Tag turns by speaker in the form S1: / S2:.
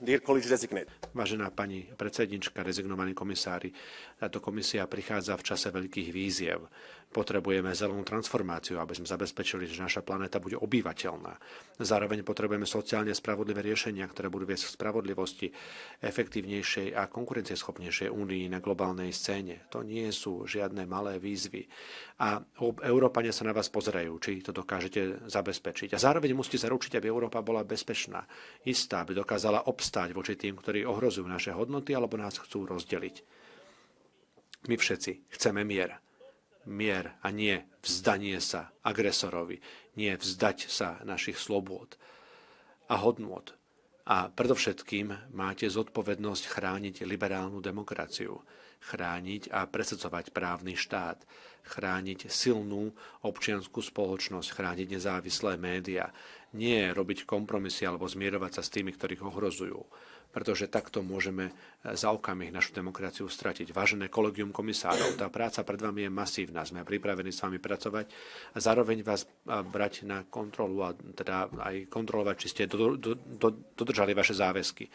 S1: dear colleagues designate.
S2: Vážená pani predsednička, rezignovaní komisári, táto komisia prichádza v čase veľkých víziev. Potrebujeme zelenú transformáciu, aby sme zabezpečili, že naša planéta bude obývateľná. Zároveň potrebujeme sociálne spravodlivé riešenia, ktoré budú viesť k spravodlivosti, efektívnejšej a konkurencieschopnejšej únii na globálnej scéne. To nie sú žiadne malé výzvy. A Európania sa na vás pozerajú, či to dokážete zabezpečiť. A zároveň musíte zaručiť, aby Európa bola bezpečná, istá, aby dokázala obstáť voči tým, ktorí ohrozujú naše hodnoty alebo nás chcú rozdeliť. My všetci chceme mier. Mier a nie vzdanie sa agresorovi, nie vzdať sa našich slobôd a hodnôt. A predovšetkým máte zodpovednosť chrániť liberálnu demokraciu, chrániť a presadzovať právny štát, chrániť silnú občiansku spoločnosť, chrániť nezávislé médiá, nie robiť kompromisy alebo zmierovať sa s tými, ktorých ohrozujú. Pretože takto môžeme za okamih našu demokraciu stratiť. Vážené kolegium komisárov, tá práca pred vami je masívna. Sme pripravení s vami pracovať a zároveň vás brať na kontrolu a teda aj kontrolovať, či ste dodržali vaše záväzky.